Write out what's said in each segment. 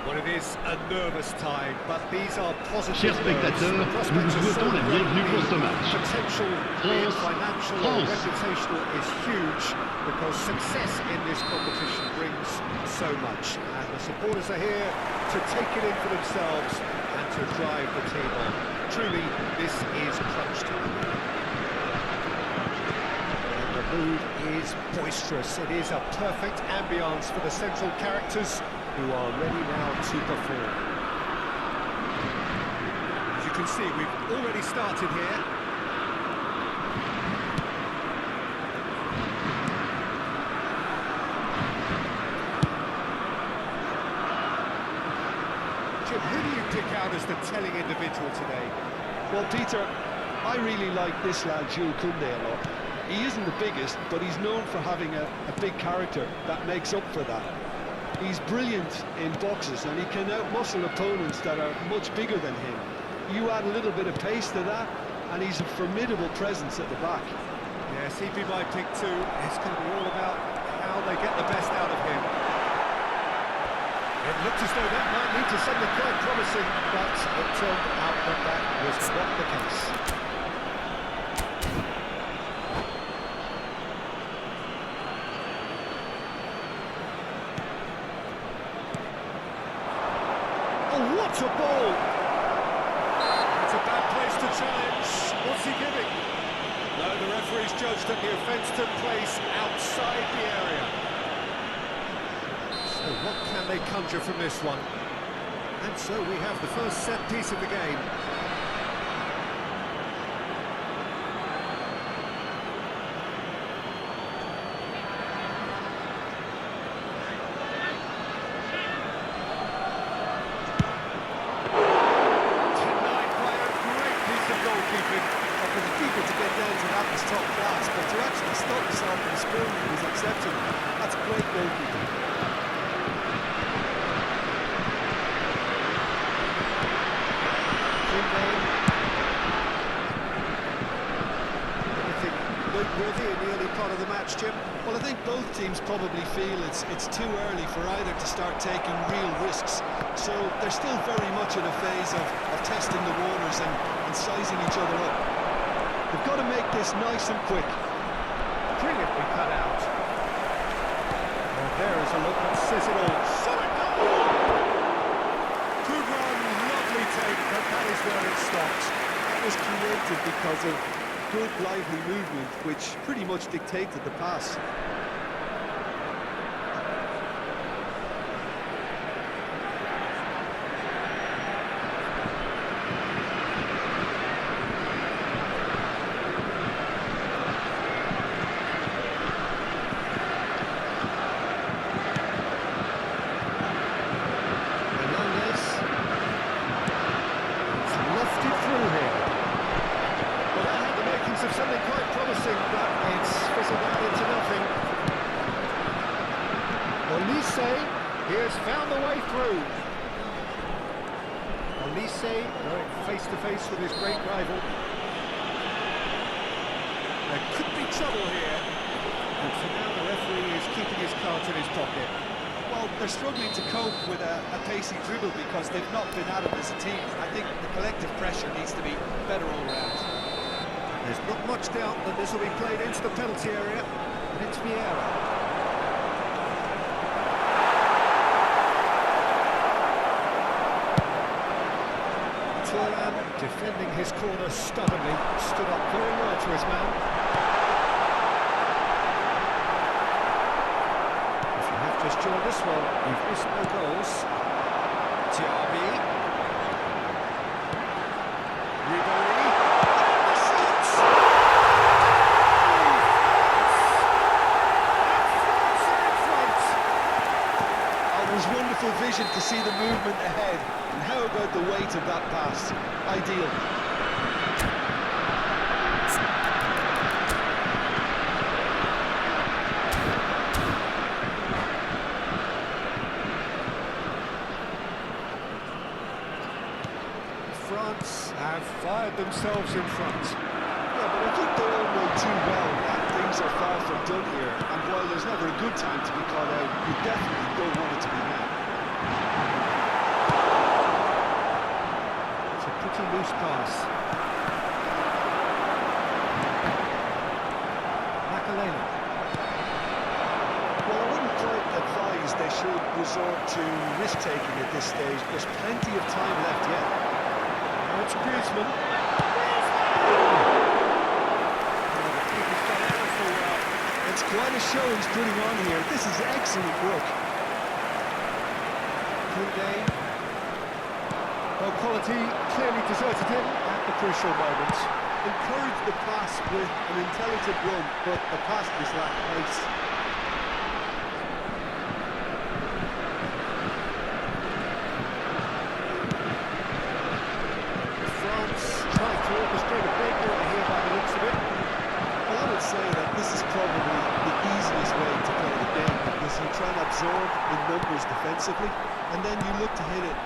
Well, it is a nervous time, but these are positive. Chers spectateurs, nous vous souhaitons la bienvenue pour ce match. Potential, be it financial or reputational, is huge because success in this competition brings so much. And the supporters are here to take it in for themselves and to drive the team on. Truly, this is crunch time. And the mood is boisterous. It is a perfect ambience for the central characters who are ready now to perform. As you can see, we've already started here. Jim, who do you pick out as the telling individual today? Well, Peter, I really like this lad, Jules Koundé, a lot. He isn't the biggest, but he's known for having a big character that makes up for that. He's brilliant in boxes and he can outmuscle opponents that are much bigger than him. You add a little bit of pace to that and he's a formidable presence at the back. Yes, he'd be my pick too. It's going to be all about how they get the best out of him. It looked as though that might lead to something quite promising, but it turned out that that was not the case. What a ball! It's a bad place to challenge. What's he giving? No, the referee's judged that the offence took place outside the area. So what can they conjure from this one? And so we have the first set piece of the game. To get down to that was top class, but to actually stop yourself from scoring was exceptional. That's great goalkeeping. Anything noteworthy in the early part of the match, Jim? Well, I think both teams probably feel it's too early for either to start taking real risks. So they're still very much in a phase of testing the waters and sizing each other up. They've got to make this nice and quick. Brilliantly cut out. And there is a look that says it all. Solid goal! Good run, lovely take, but that is where it stopped. That was created because of good, lively movement, which pretty much dictated the pass. Of something quite promising, but it's fizzled out into nothing. Elise, he has found the way through. Elise going face to face with his great rival. There could be trouble here, and for now the referee is keeping his cards in his pocket. Well, they're struggling to cope with a pacey dribble because they've not been at it as a team. I think the collective pressure needs to be better all round. There's not much doubt that this will be played into the penalty area, and it's Vieira. Turan, defending his corner stubbornly, stood up very well to his man. If you have just joined us, well, you've missed no goals. Tiabi. Ribéry. Wonderful vision to see the movement ahead, and how about the weight of that pass? Ideal. France have fired themselves in front. Yeah, but I think they all know too well that things are far from done here, and while there's never a good time to be caught out, you definitely don't want it to be now. pretty loose pass. Makalele. Well, I wouldn't quite advise they should resort to risk-taking at this stage. There's plenty of time left yet. Now it's Griezmann. It's quite a show he's putting on here. This is excellent work. Well, quality clearly deserted him at the crucial moment. Encouraged the pass with an intelligent run, but the pass just lacked pace. France tries to orchestrate a breakaway here by the looks of it. Well, I would say that this is probably the easiest way to play the game, because you try and absorb in numbers defensively, and then you look to hit it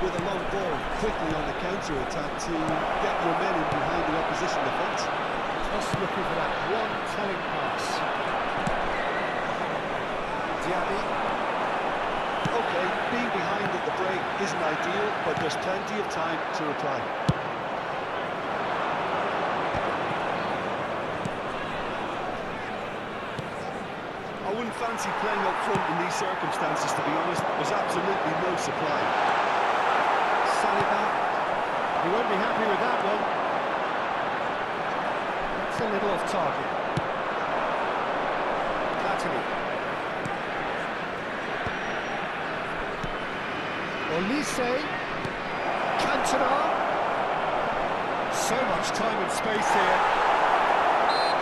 with a long ball quickly on the counter-attack to get your men in behind the opposition defence. Just looking for that one telling pass. Diaby. Okay, being behind at the break isn't ideal, but there's plenty of time to reply. I wouldn't fancy playing up front in these circumstances, to be honest. There's absolutely no supply. Saliba. He won't be happy with that one. That's a little off target. Platini. Olise. Cantona. So much time and space here.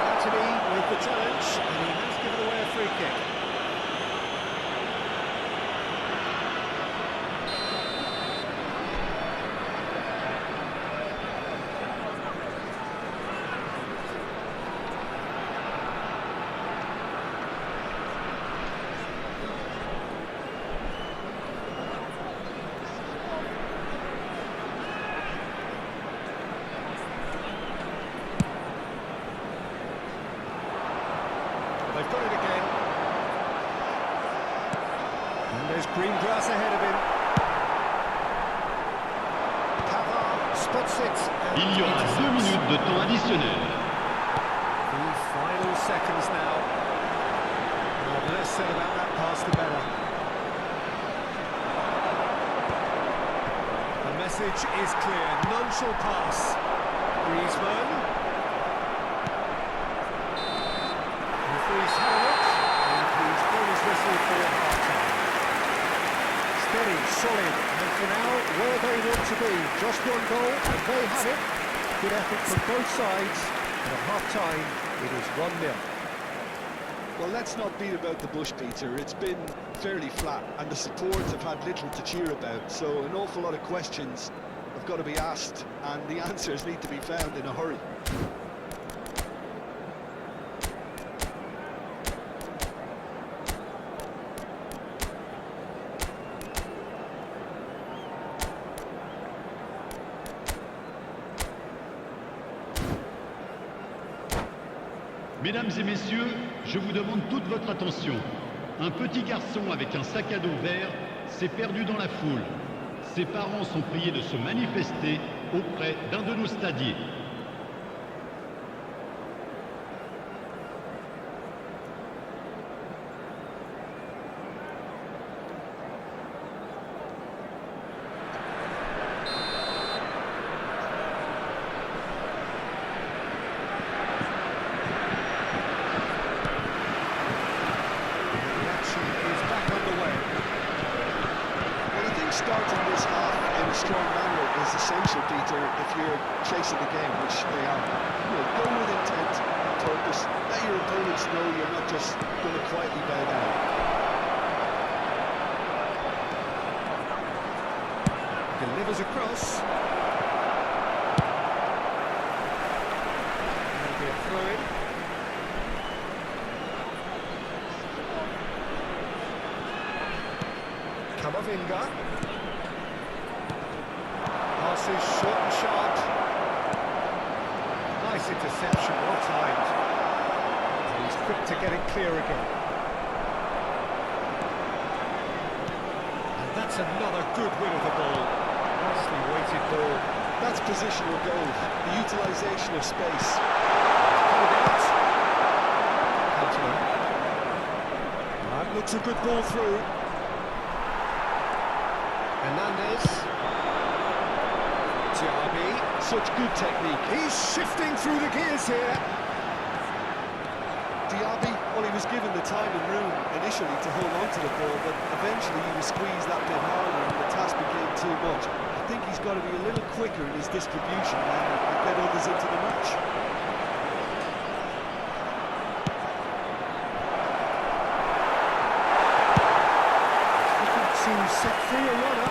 Platini with the challenge, and he has given away a free kick. They've got it again. And there's green grass ahead of him. Pavard spots it. Il y aura 2 minutes de temps additionnel. The final seconds now. Well, the less said about that pass, the better. The message is clear. None shall pass. Griezmann. He's had it, and he's blown his whistle for half-time. Steady, solid, and for now, where they want to be. Just one goal, and they have it. Good effort from both sides, and at half-time, it is 1-0. Well, let's not beat about the bush, Peter. It's been fairly flat, and the supports have had little to cheer about, so an awful lot of questions have got to be asked, and the answers need to be found in a hurry. Mesdames et messieurs, je vous demande toute votre attention. Un petit garçon avec un sac à dos vert s'est perdu dans la foule. Ses parents sont priés de se manifester auprès d'un de nos stadiers. Starting this half in a strong manner is essential, Peter, if you're chasing the game, which they are. You know, go with intent and purpose. Let your opponents know you're not just going to quietly bow down. Delivers across. That'll be a throw-in. Camavinga. Passes short and sharp. Nice interception, well timed. And he's quick to get it clear again. And that's another good win of the ball. Nicely weighted ball. That's positional goal, the utilisation of space. That looks a good ball through. Hernandez. Diaby. Such good technique. He's shifting through the gears here. Diaby, well, he was given the time and room initially to hold on to the ball, but eventually he was squeezed that bit harder and the task became too much. I think he's got to be a little quicker in his distribution and get others into the match. Looking to set free a runner.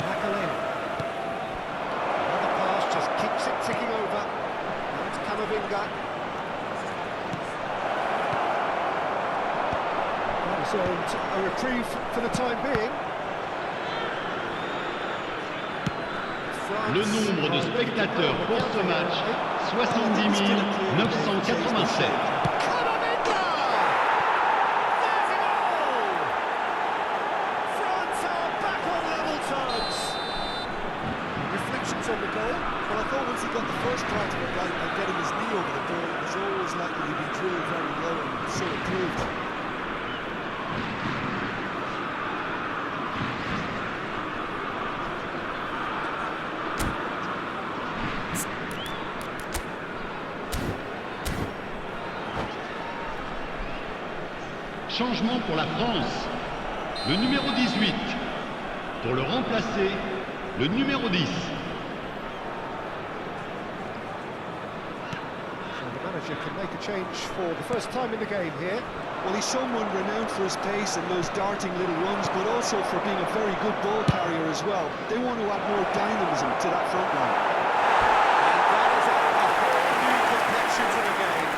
Makaleli. Another pass just keeps it ticking over. That's Camavinga. That is a reprieve for the time being. Le nombre de spectateurs pour ce match, 70 987. On the goal. Well, I thought once he got the first part of it right by getting his knee over the ball, it was always likely to be drilled very low, and so it proved. Changement pour la France. Le numéro 18. Pour le remplacer, le numéro 10. Can make a change for the first time in the game here. Well, he's someone renowned for his pace and those darting little runs, but also for being a very good ball carrier as well. They want to add more dynamism to that front line. And that is a whole new complexion to the game.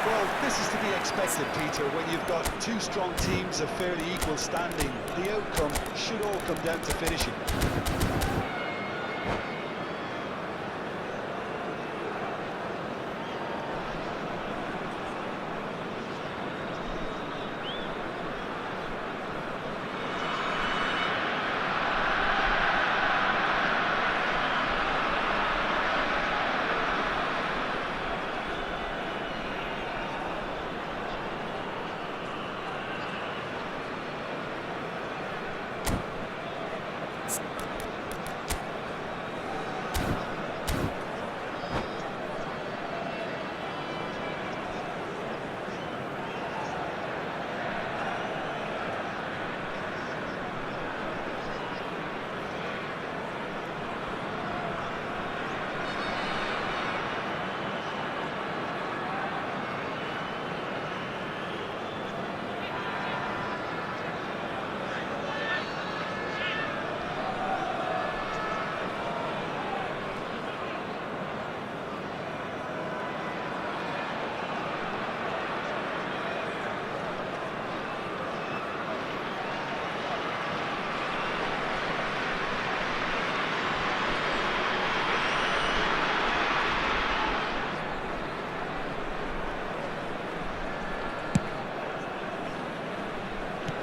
Well, this is to be expected, Peter. When you've got two strong teams of fairly equal standing, the outcome should all come down to finishing.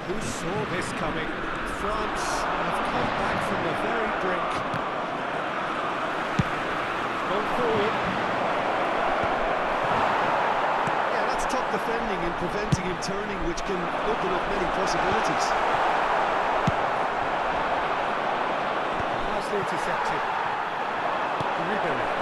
Who saw this coming? France have come back from the very brink. Gone forward. Yeah, that's top defending and preventing him turning, which can open up many possibilities. Nicely intercepted. Ribery.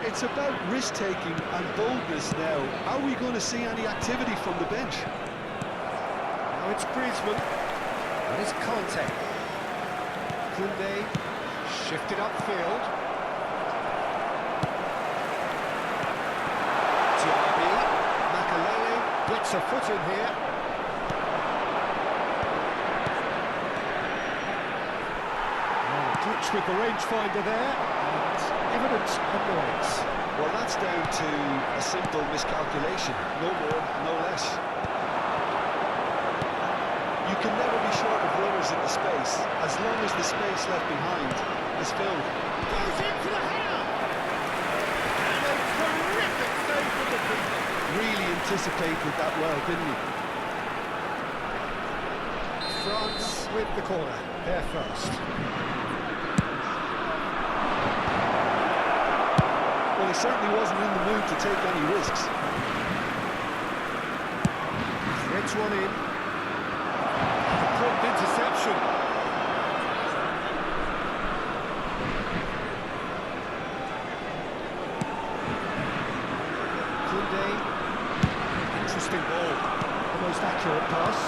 It's about risk-taking and boldness now. Are we going to see any activity from the bench? Now it's Griezmann. And it's Conte. Koundé shifted upfield. Diaby. Makaleli gets a foot in here. Glitch with the rangefinder there. And evidence of noise. Well, that's down to a simple miscalculation. No more, no less. You can never be short of runners in the space, as long as the space left behind is filled. Goes in for the header! And a terrific save from the keeper. really anticipated that well, didn't he? France with the corner, there first. Well, he certainly wasn't in the mood to take any risks. Threads one in. Important interception. Koundé. Interesting ball. The most accurate pass.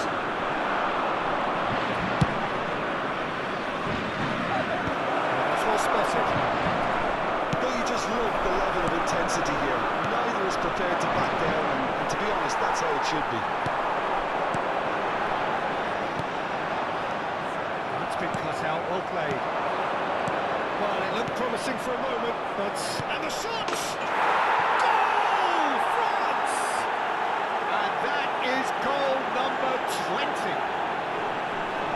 That's well spotted. Don't you just love the level of intensity here? Neither is prepared to back down, and to be honest, that's how it should be. It's been cut out, well played. Well, it looked promising for a moment, but... And the shot! Goal! France! And that is goal number 20.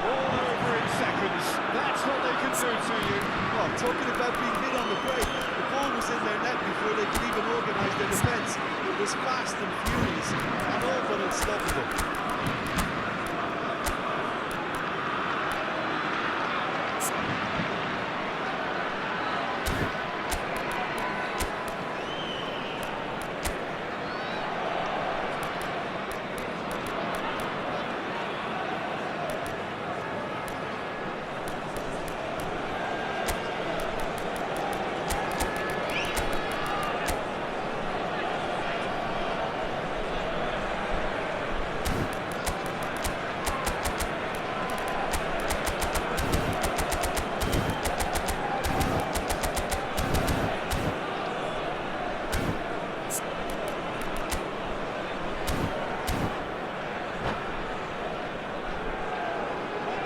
All over in seconds. That's what they can do to you. Oh, talking about being hit on the break, the ball was in their net before they could even organise their defence. It was fast and furious, and all but unstoppable.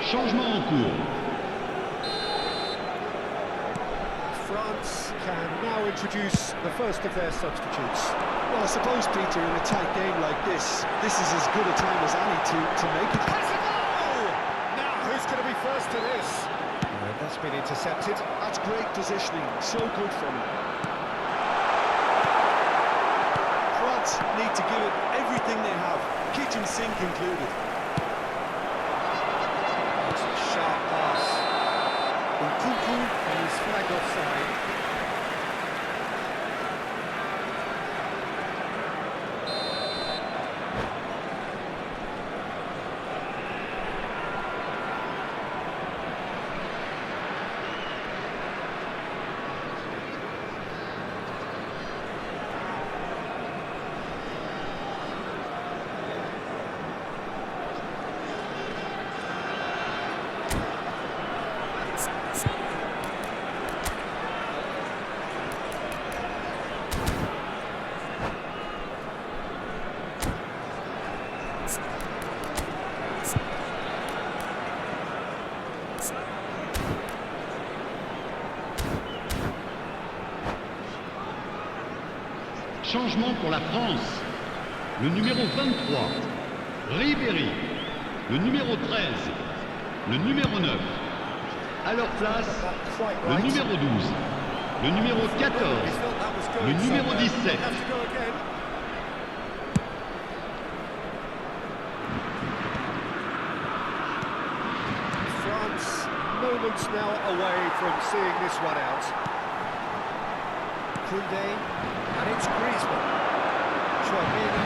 Changement en cours. France can now introduce the first of their substitutes. Well, I suppose, Peter, in a tight game like this is as good a time as any to make it. Has a goal! Now, who's going to be first to this? That's been intercepted. That's great positioning, so good from him. France need to give it everything they have, kitchen sink included. It's a sharp pass. Nkunku and his flag offside. Changement pour la France. Le numéro 23, Ribéry. Le numéro 13, le numéro 9. À leur place, le numéro 12, le numéro 14, le numéro 17. France, moments now away from seeing this one out. Koundé, and it's Griezmann. Chouameni,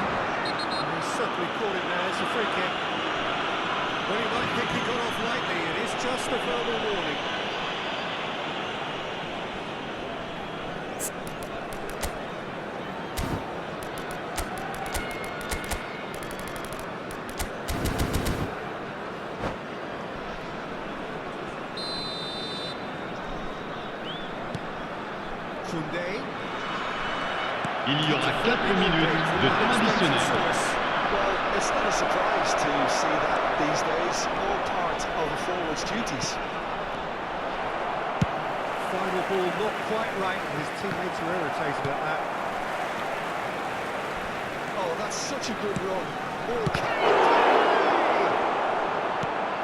and he's certainly caught him there. It's a free kick. Well, you might think he got off lightly. It is just a verbal warning. Koundé. Il y aura 4 minutes de temps additionnel. Well, it's not a surprise to see that these days, all part of a forward's duties. Final ball not quite right, and his teammates are irritated at that. Oh, that's such a good run. Oh,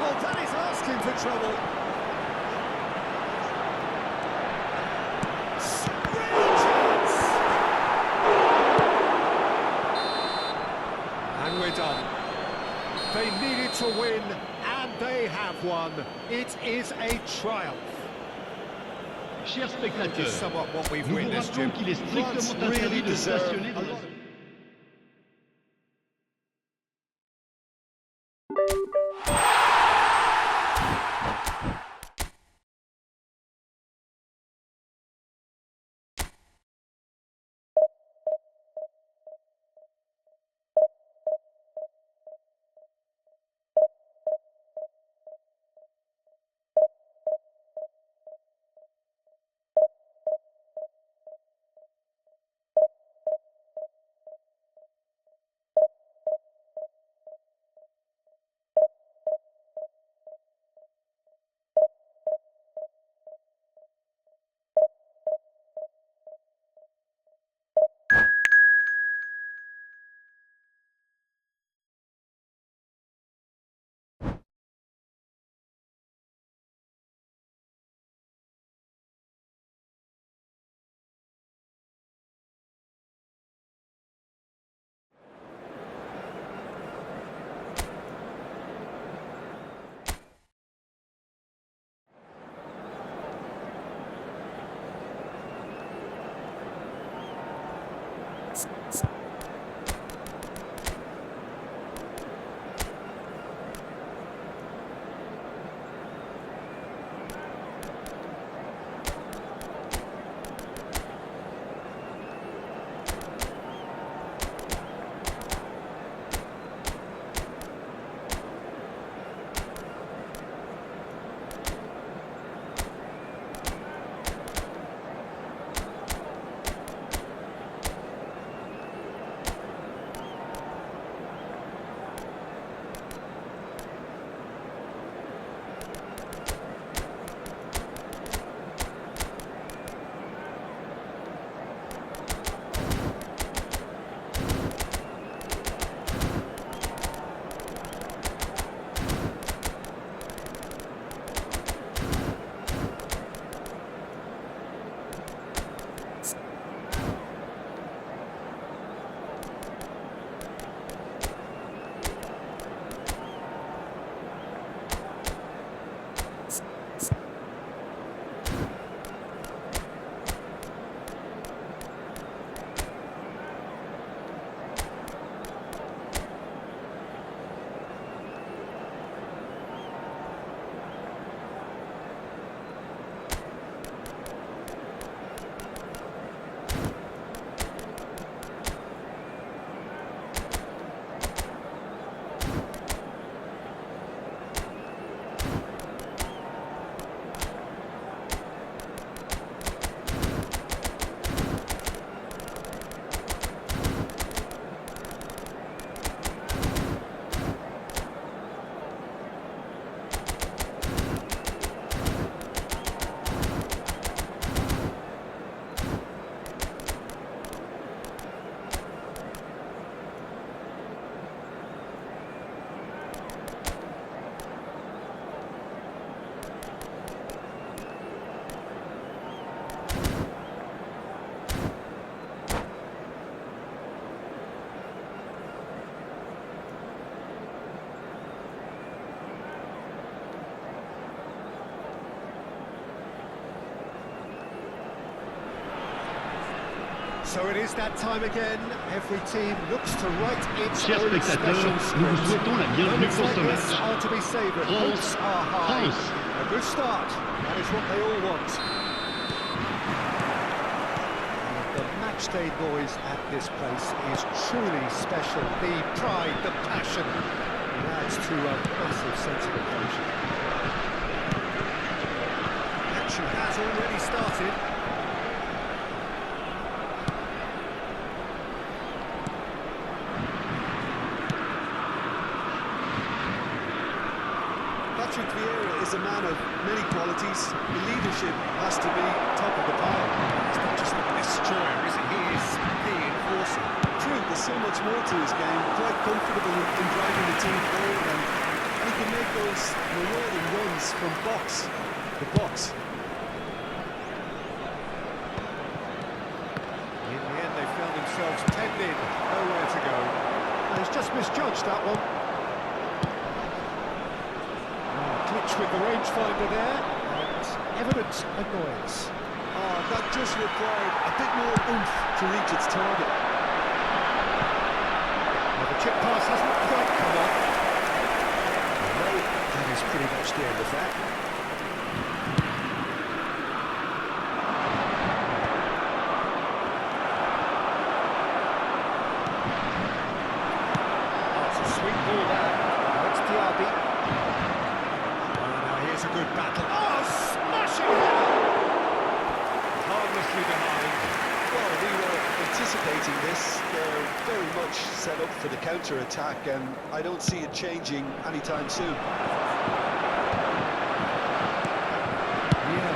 Oh, that is asking for trouble. to win, and they have won. It is a triumph. Chers It's spectateurs, somewhat what we've nous vous witnessed, rappelons Jim. qu'il est France strictement really interdit de deserve stationner a dans lot la... So it is that time again. Every team looks to right its Chers own spectateurs, special nous vous script. souhaitons la bienvenue Moments pour like ce this match. are to be savoured. France, Hopes are high. France. A good start. That is what they all want. And the matchday noise at this place is truly special. The pride, the passion, it adds to a massive sense of occasion. Action has already started. Patrick Vieira is a man of many qualities. The leadership has to be top of the pile. He's not just a destroyer, is he? He is the enforcer. True, there's so much more to his game. Quite comfortable in driving the team forward, and he can make those rewarding runs from box to box. In the end, they found themselves penned in, nowhere to go. And he's just misjudged that one. with the rangefinder there, and evident annoyance. Oh, that just required a bit more oomph to reach its target. Well, the chip pass hasn't quite come off. No, that is pretty much the end of that. Sweet ball there. Now it's Diaby. Oh, now here's a good battle. Oh, smashing header! Harmlessly behind. Well, we were anticipating this. They're very much set up for the counter-attack, and I don't see it changing anytime soon. Yeah.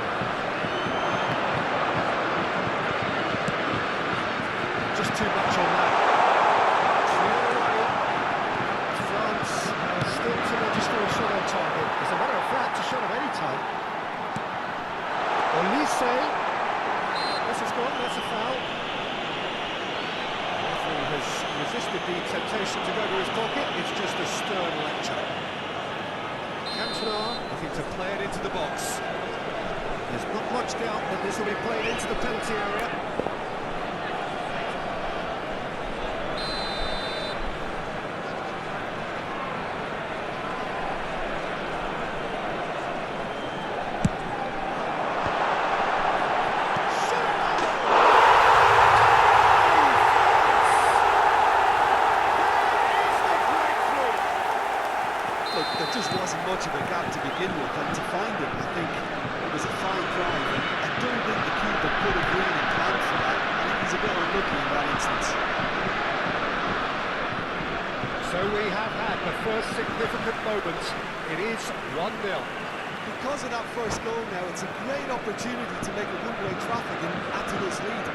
Just too much on that. Still to register a shot on target. As a matter of fact, a shot of any type. Olise. This has gone, that's a foul. The referee has resisted the temptation to go to his pocket. It's just a stern lecture. Cantona looking to play it into the box. There's not much doubt that this will be played into the penalty area. There just wasn't much of a gap to begin with, and to find it, I think it was a fine drive. And I don't think the keeper could have really planned for that. I think he's a bit unlucky in that instance. So we have had the first significant moment. It is 1-0. Because of that first goal now, it's a great opportunity to make a one-way traffic and add to this lead.